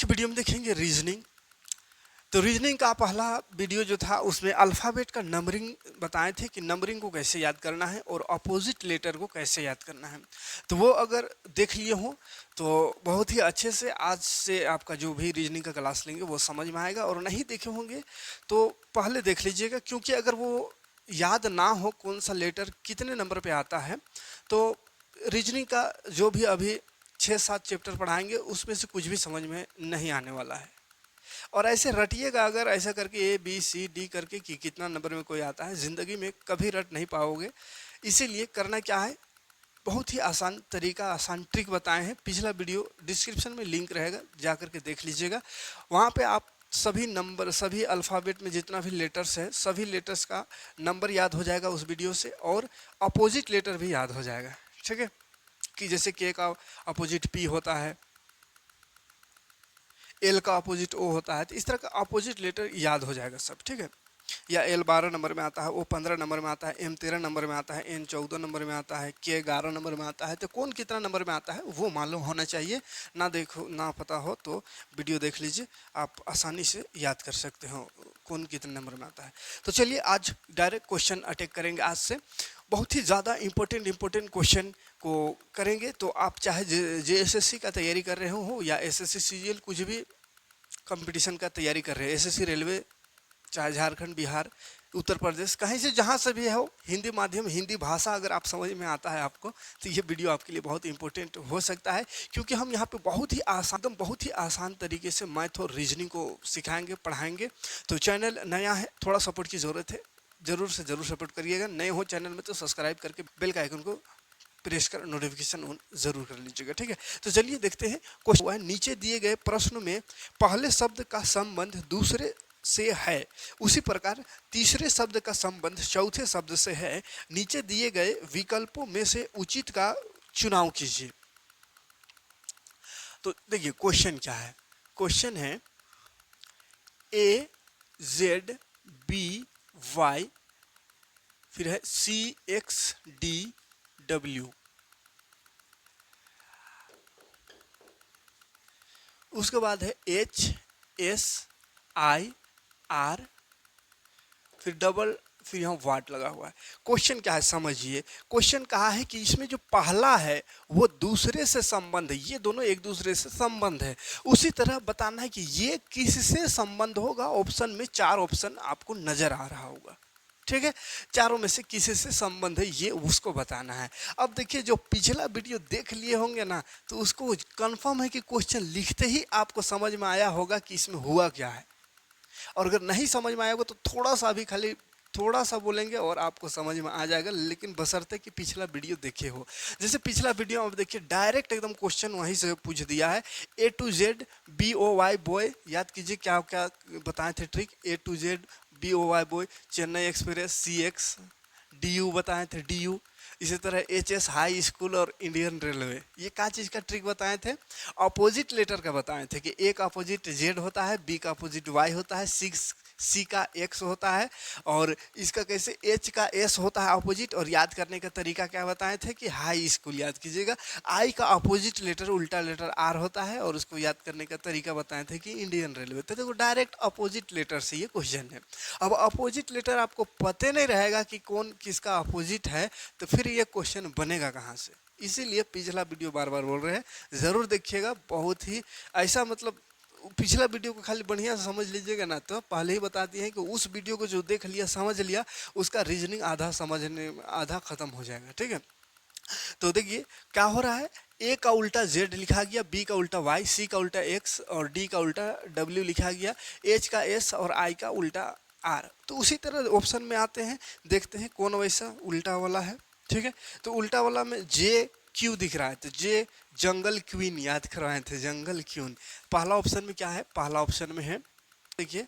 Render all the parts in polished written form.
के वीडियो में देखेंगे रीजनिंग। तो रीजनिंग का पहला वीडियो जो था उसमें अल्फ़ाबेट का नंबरिंग बताए थे कि नंबरिंग को कैसे याद करना है और अपोजिट लेटर को कैसे याद करना है। तो वो अगर देख लिए हो तो बहुत ही अच्छे से आज से आपका जो भी रीजनिंग का क्लास लेंगे वो समझ में आएगा, और नहीं देखे होंगे तो पहले देख लीजिएगा, क्योंकि अगर वो याद ना हो कौन सा लेटर कितने नंबर पे आता है तो रीजनिंग का जो भी अभी 6-7 चैप्टर पढ़ाएंगे उसमें से कुछ भी समझ में नहीं आने वाला है। और ऐसे रटिएगा अगर ऐसा करके ए बी सी डी करके कि कितना नंबर में कोई आता है, ज़िंदगी में कभी रट नहीं पाओगे। इसीलिए करना क्या है, बहुत ही आसान तरीका, आसान ट्रिक बताए हैं। पिछला वीडियो डिस्क्रिप्शन में लिंक रहेगा, जा करके देख लीजिएगा। वहाँ पे आप सभी नंबर, सभी अल्फ़ाबेट में जितना भी लेटर्स है सभी लेटर्स का नंबर याद हो जाएगा उस वीडियो से, और अपोजिट लेटर भी याद हो जाएगा। ठीक है, कि जैसे के का अपोजिट पी होता है, एल का अपोजिट ओ होता है, तो इस तरह का अपोजिट लेटर याद हो जाएगा सब। ठीक है, या एल 12 नंबर में आता है, ओ 15 नंबर में आता है, एम 13 नंबर में आता है, एन 14 नंबर में आता है, के 11 नंबर में आता है। तो कौन कितना नंबर में आता है वो मालूम होना चाहिए। ना देखो ना पता हो तो वीडियो देख लीजिए, आप आसानी से याद कर सकते हो कौन कितने नंबर में आता है। तो चलिए आज डायरेक्ट क्वेश्चन अटैक करेंगे। आज से बहुत ही ज़्यादा इम्पोर्टेंट क्वेश्चन को करेंगे। तो आप चाहे JSSC का तैयारी कर रहे हो या SSC CGL कुछ भी कंपटीशन का तैयारी कर रहे हैं, SSC रेलवे, चाहे झारखंड, बिहार, उत्तर प्रदेश, कहीं से जहाँ से भी हो, हिंदी माध्यम, हिंदी भाषा अगर आप समझ में आता है आपको, तो ये वीडियो आपके लिए बहुत इंपॉर्टेंट हो सकता है। क्योंकि हम यहाँ पे बहुत ही आसान तरीके से मैथ और रीजनिंग को सिखाएंगे, पढ़ाएंगे। तो चैनल नया है, थोड़ा सपोर्ट की ज़रूरत है, ज़रूर से ज़रूर सपोर्ट करिएगा। नए हो चैनल में तो सब्सक्राइब करके बेल का आइकन को प्रेस कर नोटिफिकेशन ऑन जरूर कर लीजिएगा। ठीक है, तो चलिए देखते हैं क्वेश्चन है। नीचे दिए गए प्रश्न में पहले शब्द का संबंध दूसरे से है, उसी प्रकार तीसरे शब्द का संबंध चौथे शब्द से है। नीचे दिए गए विकल्पों में से उचित का चुनाव कीजिए। तो देखिए क्वेश्चन क्या है। क्वेश्चन है AZBY, फिर है CXDW, उसके बाद है HSIR, फिर डबल, फिर यहाँ वाट लगा हुआ है। क्वेश्चन क्या है समझिए। क्वेश्चन कहा है कि इसमें जो पहला है वो दूसरे से संबंध है, ये दोनों एक दूसरे से संबंध है। उसी तरह बताना है कि ये किससे संबंध होगा। ऑप्शन में 4 ऑप्शन आपको नजर आ रहा होगा। ठीक है, चारों में से किसी से संबंध है ये उसको बताना है। अब देखिए जो पिछला वीडियो देख लिए होंगे ना, तो उसको कंफर्म है कि क्वेश्चन लिखते ही आपको समझ में आया होगा कि इसमें हुआ क्या है। और अगर नहीं समझ में आया होगा तो थोड़ा सा भी, खाली थोड़ा सा बोलेंगे और आपको समझ में आ जाएगा, लेकिन बशर्ते कि पिछला वीडियो देखे हो। जैसे पिछला वीडियो आप देखिए, डायरेक्ट एकदम क्वेश्चन वहीं से पूछ दिया है। A to Z BOY boy, याद कीजिए क्या क्या बताए थे trick. A to Z BOY boy, Chennai express, CX, DU बताए थे DU, इसी तरह HS हाई स्कूल और इंडियन रेलवे। ये क्या चीज़ का ट्रिक बताए थे, अपोजिट लेटर का बताए थे कि A का अपोजिट Z होता है, B का अपोजिट Y होता है, C का X होता है, और इसका कैसे H का S होता है अपोजिट। और याद करने का तरीका क्या बताए थे कि हाई स्कूल याद कीजिएगा। I का अपोजिट लेटर, उल्टा लेटर R होता है, और उसको याद करने का तरीका बताए थे कि इंडियन रेलवे। तो देखो डायरेक्ट अपोजिट लेटर से ये क्वेश्चन है। अब अपोजिट लेटर आपको पता नहीं रहेगा कि कौन किसका अपोजिट है, तो फिर ये क्वेश्चन बनेगा कहाँ से। इसीलिए पिछला वीडियो बार बार बोल रहे हैं, ज़रूर देखिएगा। बहुत ही ऐसा, मतलब पिछला वीडियो को खाली बढ़िया से समझ लीजिएगा ना, तो पहले ही बताती हैं कि उस वीडियो को जो देख लिया, समझ लिया, उसका रीजनिंग आधा समझने में आधा खत्म हो जाएगा। ठीक है, तो देखिए क्या हो रहा है। A का उल्टा Z लिखा गया, B का उल्टा Y, C का उल्टा X और D का उल्टा W लिखा गया, H का S और I का उल्टा R। तो उसी तरह ऑप्शन में आते हैं, देखते हैं कौन वैसा उल्टा वाला है। ठीक है, तो उल्टा वाला में J Q दिख रहा है, तो J जंगल क्वीन याद करवाए थे, जंगल क्वीन। पहला ऑप्शन में क्या है, पहला ऑप्शन में है, देखिए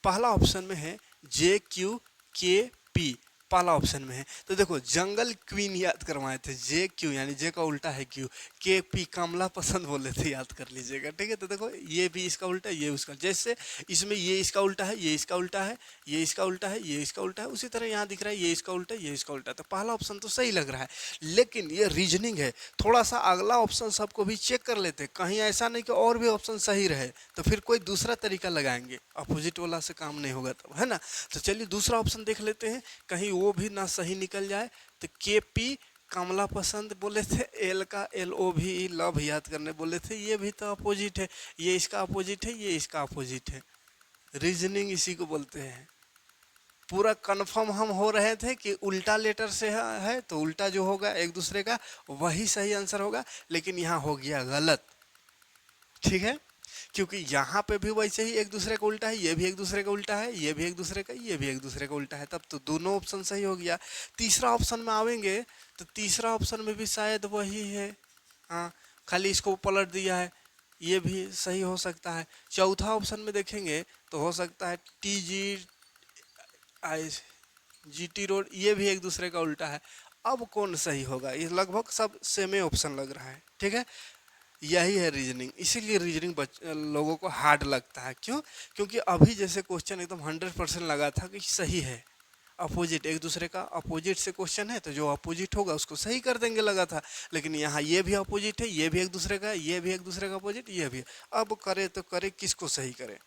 पहला ऑप्शन में है JQKP, पहला ऑप्शन में है। तो देखो जंगल क्वीन याद करवाए थे, जे क्यू यानी जे का उल्टा है क्यू, के पी कमला पसंद बोले थे, याद कर लीजिएगा, ठीक है। तो देखो ये भी इसका उल्टा है, ये उसका, जैसे इसमें ये इसका उल्टा है, ये इसका उल्टा है, ये इसका उल्टा है, ये इसका उल्टा है, उसी तरह यहाँ दिख रहा है ये इसका उल्टा है, ये इसका उल्टा है। तो पहला ऑप्शन तो सही लग रहा है, लेकिन ये रीजनिंग है, थोड़ा सा अगला ऑप्शन सबको भी चेक कर लेते, कहीं ऐसा नहीं कि और भी ऑप्शन सही रहे, तो फिर कोई दूसरा तरीका लगाएंगे, अपोजिट वाला से काम नहीं होगा तब, है ना। तो चलिए दूसरा ऑप्शन देख लेते हैं, कहीं वो भी ना सही निकल जाए। तो के पी कमला पसंद बोले थे, एल का एल ओ भी लव याद करने बोले थे, ये भी तो अपोजिट है, ये इसका अपोजिट है, ये इसका अपोजिट है। रीजनिंग इसी को बोलते हैं। पूरा कंफर्म हम हो रहे थे कि उल्टा लेटर से है तो उल्टा जो होगा एक दूसरे का वही सही आंसर होगा, लेकिन यहाँ हो गया गलत, ठीक है। क्योंकि यहाँ पे भी वैसे ही एक दूसरे का उल्टा है, ये भी एक दूसरे का उल्टा है, ये भी एक दूसरे का, ये भी एक दूसरे का उल्टा है, तब तो दोनों ऑप्शन सही हो गया। तीसरा ऑप्शन में आवेंगे तो तीसरा ऑप्शन में भी शायद वही है, हाँ, खाली इसको पलट दिया है, ये भी सही हो सकता है। चौथा ऑप्शन में देखेंगे तो हो सकता है टी जी आई जीटी रोड, ये भी एक दूसरे का उल्टा है। अब कौन सही होगा, ये लगभग सब सेम ही ऑप्शन लग रहा है, ठीक है। यही है रीजनिंग, इसीलिए रीजनिंग लोगों को हार्ड लगता है, क्यों? क्योंकि अभी जैसे क्वेश्चन एकदम 100% लगा था कि सही है, अपोजिट एक दूसरे का अपोजिट से क्वेश्चन है, तो जो अपोजिट होगा उसको सही कर देंगे लगा था। लेकिन यहाँ ये भी अपोजिट है, ये भी एक दूसरे का, ये भी एक दूसरे का अपोजिट, ये भी। अब करे तो करे किसको सही करे,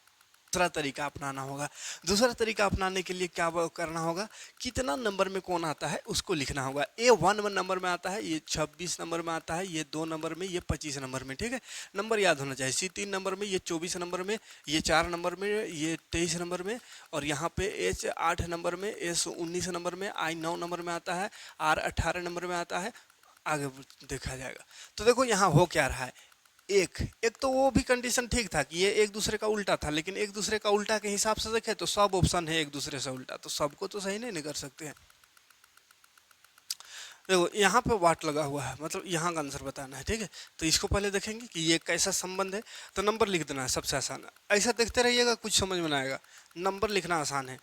दूसरा तरीका अपनाना होगा। दूसरा तरीका अपनाने के लिए क्या करना होगा, कितना नंबर में कौन आता है उसको लिखना होगा। ए 1 नंबर में आता है, ये 26 नंबर में आता है, ये 2 नंबर में, ये 25 नंबर में, ठीक है। नंबर याद होना चाहिए। सी 3 नंबर में, ये 24 नंबर में, ये 4 नंबर में, ये 23 नंबर में, और यहाँ पे एच 8 नंबर में, एस 19 नंबर में, आई 9 नंबर में आता है, आर 18 नंबर में आता है, आगे देखा जाएगा। तो देखो यहाँ हो क्या रहा है, एक एक तो वो भी कंडीशन ठीक था कि ये एक दूसरे का उल्टा था, लेकिन एक दूसरे का उल्टा के हिसाब से देखे तो सब ऑप्शन है एक दूसरे से उल्टा, तो सबको तो सही नहीं कर सकते हैं। देखो यहाँ पे वाट लगा हुआ है, मतलब यहाँ का आंसर बताना है, ठीक है। तो इसको पहले देखेंगे कि ये कैसा संबंध है, तो नंबर लिख देना है, सबसे आसान है। ऐसा देखते रहिएगा, कुछ समझ में ना आएगा। नंबर लिखना आसान है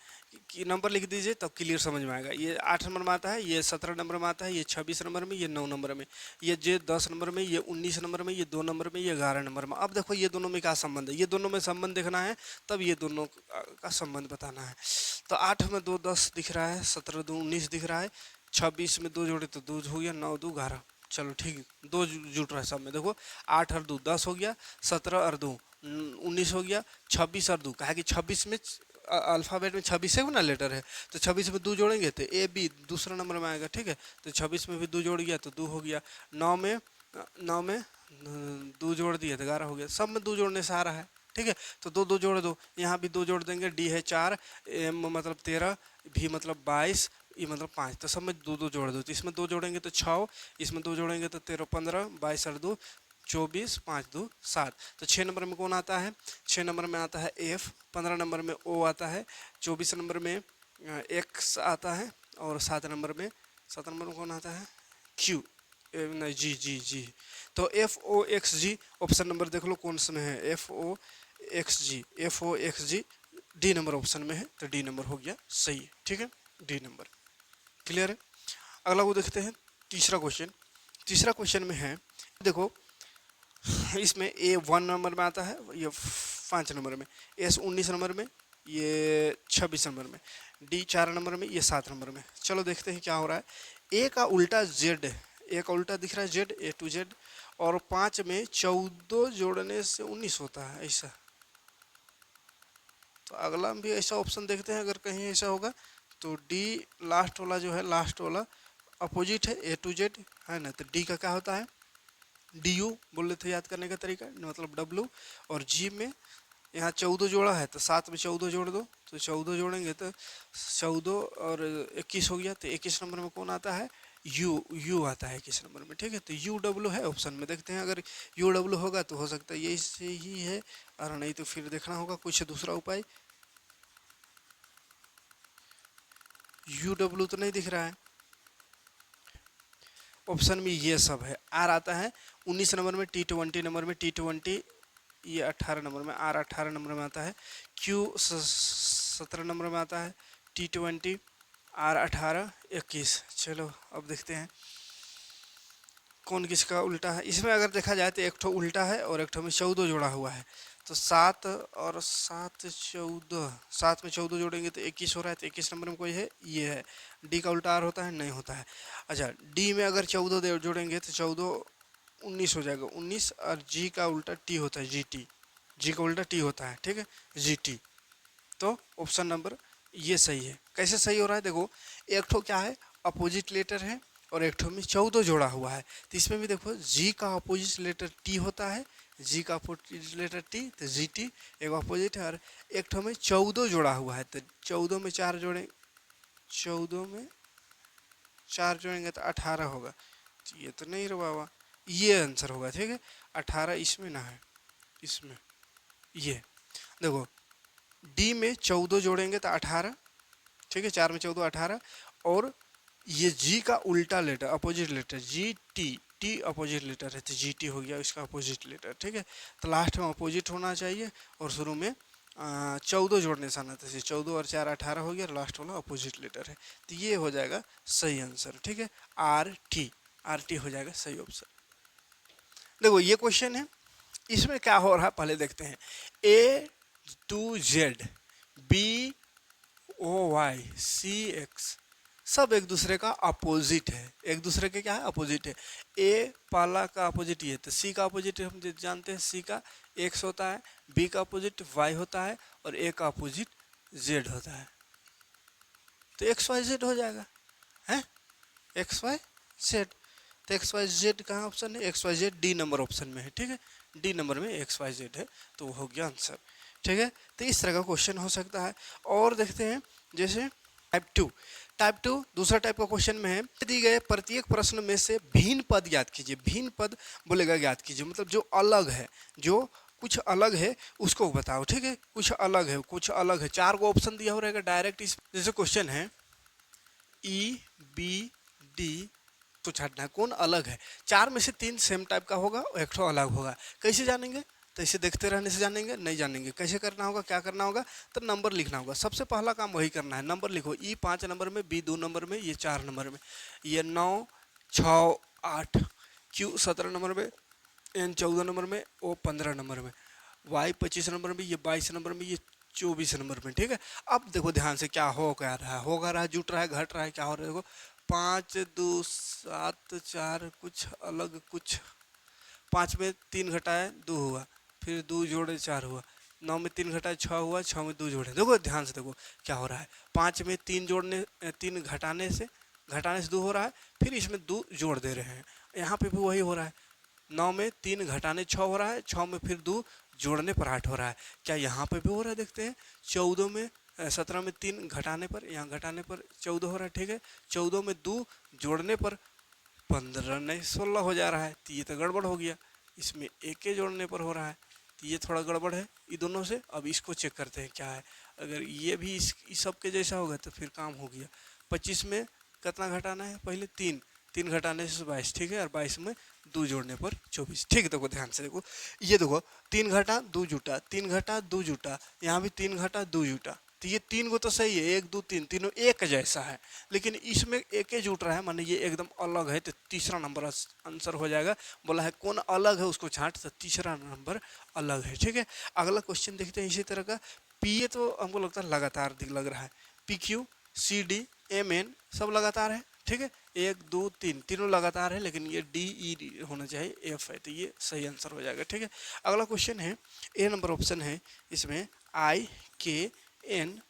कि नंबर लिख दीजिए तब क्लियर समझ में आएगा। ये 8 नंबर में आता है, ये 17 नंबर में आता है, ये 26 नंबर में, ये 9 नंबर में, ये जे 10 नंबर में, ये 19 नंबर में, ये 2 नंबर में, ये 11 नंबर में। अब देखो ये दोनों में क्या संबंध है, ये दोनों में संबंध देखना है, तब ये दोनों का संबंध बताना है। तो 8 में 2 10 दिख रहा है, 17 2 19 दिख रहा है, 26 में 2 जोड़े तो 2 हो गया, 9 2 11, चलो ठीक है, 2 जुट रहा है सब में। देखो 8 और 2 10 हो गया, 17 और 2 19 हो गया, 26 और 2, कहा कि 26 में अल्फ़ाबेट में 26 है ना लेटर है, तो 26 में 2 जोड़ेंगे तो ए बी दूसरा नंबर में आएगा, ठीक है। तो 26 में भी 2 जोड़ गया तो 2 हो गया, 9 में 2 जोड़ दिए तो 11 हो गया, सब में 2 जोड़ने से आ रहा है, ठीक है। तो 2 2 जोड़ दो, यहाँ भी 2 जोड़ देंगे, डी है 4, एम मतलब 13, भी मतलब 22, ये मतलब 5, तो सब में 2 2 जोड़ दो, तो इसमें 2 जोड़ेंगे तो 6, इसमें 2 जोड़ेंगे तो 13 15, 22 और 2 24, 5 2 7। तो 6 नंबर में कौन आता है, 6 नंबर में आता है एफ, 15 नंबर में ओ आता है, 24 नंबर में एक्स आता है, और 7 नंबर में कौन आता है, क्यू, नहीं जी जी जी। तो F O X G option number देख लो कौन सा में है, F O X G, F O X G D number option में है, तो डी नंबर हो गया सही, ठीक है, डी नंबर क्लियर है। अगला वो देखते हैं तीसरा क्वेश्चन। तीसरा क्वेश्चन में है, देखो इसमें ए 1 नंबर में आता है, ये 5 नंबर में, एस 19 नंबर में, ये 26 नंबर में, डी 4 नंबर में, ये 7 नंबर में। चलो देखते हैं क्या हो रहा है। ए का उल्टा जेड, ए का उल्टा दिख रहा है जेड, ए टू जेड, और 5 में 14 जोड़ने से 19 होता है ऐसा। तो अगला में भी ऐसा ऑप्शन देखते हैं, अगर कहीं ऐसा होगा तो डी लास्ट वाला जो है, लास्ट वाला अपोजिट है ए टू जेड, है ना। तो डी का क्या होता है, डी यू बोल रहे थे याद करने का तरीका, मतलब डब्लू, और जी में यहाँ 14 जोड़ा है तो 7 में 14 जोड़ दो, तो 14 जोड़ेंगे तो 14 और 21 हो गया, तो 21 नंबर में कौन आता है, यू, यू आता है 21 नंबर में, ठीक है। तो यू डब्लू है ऑप्शन में, देखते हैं अगर यू डब्लू होगा तो हो सकता है ये इससे ही है, और नहीं तो फिर देखना होगा कुछ दूसरा उपाय। यू डब्लू तो नहीं दिख रहा है ऑप्शन में, ये सब है। आर आता है 19 नंबर में, टी 20 नंबर में, टी 20 ये 18 नंबर में, आर 18 नंबर में आता है, क्यू 17 नंबर में आता है, टी 20 आर 18 21। चलो अब देखते हैं कौन किसका उल्टा है। इसमें अगर देखा जाए तो एक ठो उल्टा है और एक ठो में 14 जोड़ा हुआ है। तो 7 और 7 14, 7 में 14 जोड़ेंगे तो 21 हो रहा है। तो 21 नंबर में कोई है, ये है। डी का उल्टा आर होता है, नहीं होता है। अच्छा, डी में अगर 14 जोड़ेंगे तो 14 19 हो जाएगा, 19। और जी का उल्टा टी होता है, जी टी। जी का उल्टा टी होता है, ठीक है, जी टी। तो ऑप्शन नंबर ये सही है। कैसे सही हो रहा है देखो, एक ठो क्या है, अपोजिट लेटर है और एक ठो में 14 जोड़ा हुआ है। तो इसमें भी देखो जी का अपोजिट लेटर टी होता है, जी का अपोजिट लेटर टी, तो जी टी एक अपोजिट है। और एक ठो में 14 जोड़ा हुआ है, तो 14 में 4 जोड़े, 14 में 4 जोड़ेंगे तो 18 होगा। तो ये तो नहीं रहा हुआ, ये आंसर होगा, ठीक है। 18 इसमें ना है, इसमें ये देखो, डी में 14 जोड़ेंगे तो 18, ठीक है, 4 में 14 18। और ये जी का उल्टा letter, opposite letter, G T, T opposite letter है, तो जी टी हो गया इसका अपोजिट लेटर, ठीक है। तो लास्ट में अपोजिट होना चाहिए और शुरू में 14 जोड़ने से आना, तो 14 और 4 18 हो गया और लास्ट वाला अपोजिट लेटर है। तो ये हो जाएगा सही आंसर, ठीक है, आर टी। आर टी हो जाएगा सही ऑप्शन। देखो ये क्वेश्चन है, इसमें क्या हो रहा है पहले देखते हैं। A to Z, B O Y, C X, सब एक दूसरे का अपोजिट है। एक दूसरे के क्या है, अपोजिट है। ए पाला का अपोजिट ये, तो सी का अपोजिट हम जानते हैं, सी का एक्स होता है, बी का अपोजिट वाई होता है और ए का अपोजिट जेड होता है। तो एक्स वाई जेड हो जाएगा, है एक्स वाई जेड। तो एक्स वाई जेड कहाँ ऑप्शन है, X Y Z D number option में है, ठीक है, डी नंबर में एक्स वाई जेड है, तो वो हो गया आंसर, ठीक है। तो इस तरह का क्वेश्चन हो सकता है। और देखते हैं जैसे टाइप 2 दूसरा टाइप का क्वेश्चन में है, दी गए प्रत्येक प्रश्न में से भिन्न पद याद कीजिए। भिन्न पद बोलेगा याद कीजिए, मतलब जो अलग है, जो कुछ अलग है उसको बताओ, ठीक है, कुछ अलग है, कुछ अलग है। 4 को ऑप्शन दिया हो रहेगा डायरेक्ट। इस जैसे क्वेश्चन है ई बी डी, तो छाटना है कौन अलग है। 4 में से 3 सेम टाइप का होगा और एक ठो अलग होगा। कैसे जानेंगे, तो इसे देखते रहने से जानेंगे, नहीं जानेंगे। कैसे करना होगा, क्या करना होगा, तो नंबर लिखना होगा। सबसे पहला काम वही करना है, नंबर लिखो। ई 5 नंबर में, बी 2 नंबर में, ये 4 नंबर में, ये 9 6 8, क्यू 17 नंबर में, एन 14 नंबर में, ओ 15 नंबर में, वाई 25 नंबर में, ये 22 नंबर में, ये 24 नंबर में, ठीक है। अब देखो ध्यान से क्या हो क्या रहा है, होगा रहा है, जुट रहा है, घट रहा है, क्या हो रहा है देखो। 5 2 7 4, कुछ अलग, कुछ 5 में 3 घटाए 2 हुआ, फिर 2 जोड़े 4 हुआ, 9 में 3 घटाए 6 हुआ, 6 में 2 जोड़े। देखो ध्यान से देखो क्या हो रहा है, 5 में 3 जोड़ने 3 घटाने से 2 हो रहा है, फिर इसमें 2 जोड़ दे रहे हैं, यहाँ पे भी वही हो रहा है। 9 में 3 घटाने 6 हो रहा है, 6 में फिर 2 जोड़ने पर 8 हो रहा है। क्या यहाँ पे भी हो रहा है, देखते हैं। 14 में 17 में 3 घटाने पर, यहाँ घटाने पर 14 हो रहा है, ठीक है। 14 में 2 जोड़ने पर 15 नहीं 16 हो जा रहा है, तो ये तो गड़बड़ हो गया। इसमें एक के जोड़ने पर हो रहा है, तो ये थोड़ा गड़बड़ है ये दोनों से। अब इसको चेक करते हैं क्या है। अगर ये भी इस सब के जैसा होगा तो फिर काम हो गया। 25 में कितना घटाना है, पहले 3 घटाने से 22, ठीक है, और 22 में 2 जोड़ने पर 24, ठीक है। देखो ध्यान से देखो, ये देखो 3 घटा 2 जुटा, 3 घटा 2 जुटा, यहाँ भी 3 घटा 2 जुटा, तो ये 3 को तो सही है, 1 2 3 तीनों एक जैसा है, लेकिन इसमें एक ही जुट रहा है, माने ये एकदम अलग है, तो तीसरा नंबर आंसर हो जाएगा। बोला है कौन अलग है उसको छांट, तो तीसरा नंबर अलग है, ठीक है। अगला क्वेश्चन देखते हैं इसी तरह का। पी ए तो हमको लगता है लगातार लग रहा है, P Q C D M N सब लगातार है, ठीक है। 1 2 3 तीनों लगातार है, लेकिन ये डी ई होना चाहिए, एफ है, तो ये सही आंसर हो जाएगा, ठीक है। अगला क्वेश्चन है, ए नंबर ऑप्शन है, इसमें आई के एन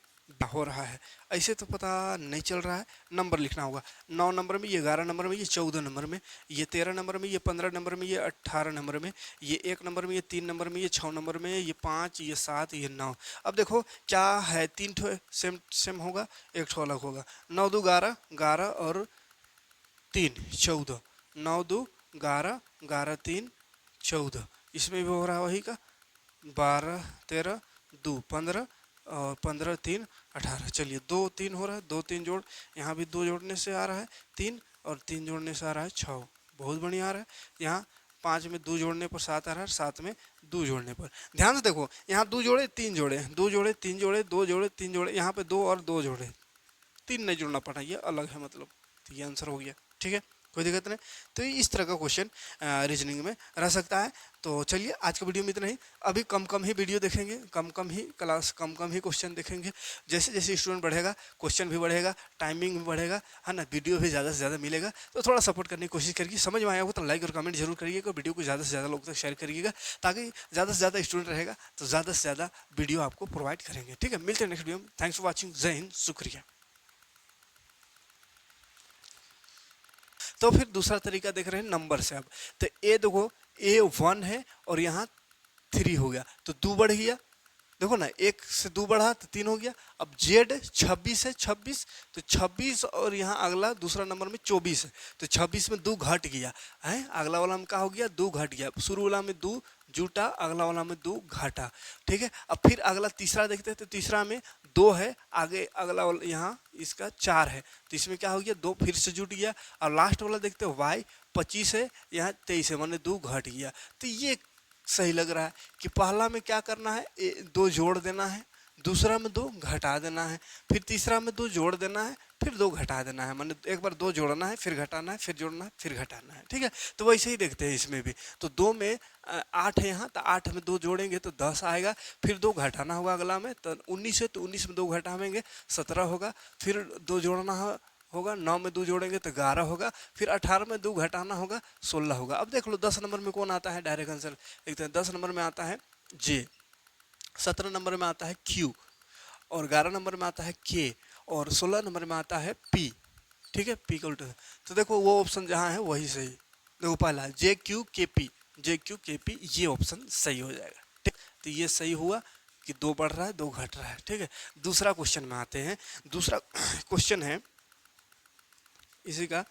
हो रहा है, ऐसे तो पता नहीं चल रहा है, नंबर लिखना होगा। 9 नंबर में, ये 11 नंबर में, ये 14 नंबर में, ये 13 नंबर में, ये 15 नंबर में, ये 18 नंबर में, ये 1 नंबर में, ये 3 नंबर में, ये 6 नंबर में, ये 5, ये 7, ये 9। अब देखो क्या है, 3 ठो सेम सेम होगा, 1 ठो अलग होगा। 9 2 11, 11 और 3 14, 9 2 11, 11 3 14, इसमें भी हो रहा है वही का, 12 13 2 15 और 15 3 18। चलिए 2 3 हो रहा है, 2 3 जोड़, यहाँ भी 2 जोड़ने से आ रहा है 3, और 3 जोड़ने से आ रहा है 6, बहुत बढ़िया आ रहा है। यहाँ 5 में 2 जोड़ने पर 7 आ रहा है, 7 में 2 जोड़ने पर। ध्यान से देखो, यहाँ 2 जोड़े 3 जोड़े, 2 जोड़े 3 जोड़े, 2 जोड़े 3 जोड़े, यहाँ पे 2 और 2 जोड़े, 3 नहीं जोड़ना पड़ा, ये अलग है मतलब, तो ये आंसर हो गया। ठीक है, कोई दिक्कत नहीं। तो इस तरह का क्वेश्चन रीजनिंग में रह सकता है। तो चलिए आज के वीडियो में इतना ही। अभी कम कम ही वीडियो देखेंगे, कम कम ही क्लास, कम कम ही क्वेश्चन देखेंगे। जैसे जैसे स्टूडेंट बढ़ेगा क्वेश्चन भी बढ़ेगा, टाइमिंग भी बढ़ेगा, है ना, वीडियो भी ज़्यादा से ज़्यादा मिलेगा। तो थोड़ा सपोर्ट करने की कोशिश करिए। समझ में आया हो तो लाइक और कमेंट जरूर करिएगा, वीडियो को ज़्यादा से ज़्यादा लोग तक शेयर करिएगा, ताकि ज़्यादा से ज़्यादा स्टूडेंट रहेगा तो ज़्यादा से ज़्यादा वीडियो आपको प्रोवाइड करेंगे। ठीक है, मिलते हैं नेक्स्ट वीडियो में। थैंक्स फॉर वॉचिंग, जय हिंद, शुक्रिया। तो फिर दूसरा तरीका देख रहे हैं नंबर से। अब तो ए देखो, A1 है और यहाँ 3 हो गया तो 2 बढ़ गया, देखो ना, 1 से 2 बढ़ा तो 3 हो गया। अब Z 26 है, 26 तो 26 और यहाँ अगला दूसरा नंबर में 24 है, तो 26 में 2 घट गया है, अगला वाला में क्या हो गया, 2 घट गया। शुरू वाला में 2 जुटा, अगला वाला में 2 घटा। ठीक है, अब फिर अगला तीसरा देखते हैं, तो तीसरा में 2 है, आगे अगला वाला यहाँ इसका 4 है, तो इसमें क्या हो गया, 2 फिर से जुट गया। और लास्ट वाला देखते हैं Y 25 है, यहाँ 23 है, माने 2 घट गया। तो ये सही लग रहा है कि पहला में क्या करना है, 2 जोड़ देना है, दूसरा में 2 घटा देना है, फिर तीसरा में 2 जोड़ देना है, फिर 2 घटा देना है। माने एक बार 2 जोड़ना है, फिर घटाना है, फिर जोड़ना है, फिर घटाना है। ठीक है, तो वैसे ही देखते हैं इसमें भी। तो 2 में 8 है यहाँ, तो 8 में 2 जोड़ेंगे तो 10 आएगा, फिर 2 घटाना होगा अगला में, तो 19 है, तो 19 में 2 घटाएंगे 17 होगा, फिर 2 जोड़ना होगा, 9 में 2 जोड़ेंगे तो 11 होगा, फिर 18 में 2 घटाना होगा 16 होगा। अब देख लो 10 नंबर में कौन आता है, डायरेक्ट आंसर देखते हैं। 10 नंबर में आता है J, 17 नंबर में आता है Q, और 11 नंबर में आता है K, और 16 नंबर में आता है P। ठीक है, P का उल्टा। तो देखो वो ऑप्शन जहाँ है वही सही, देखो पहला JQKP, JQKP, ये ऑप्शन सही हो जाएगा। ठीक, तो ये सही हुआ कि 2 बढ़ रहा है 2 घट रहा है। ठीक है, दूसरा क्वेश्चन में आते हैं। दूसरा क्वेश्चन है इसी का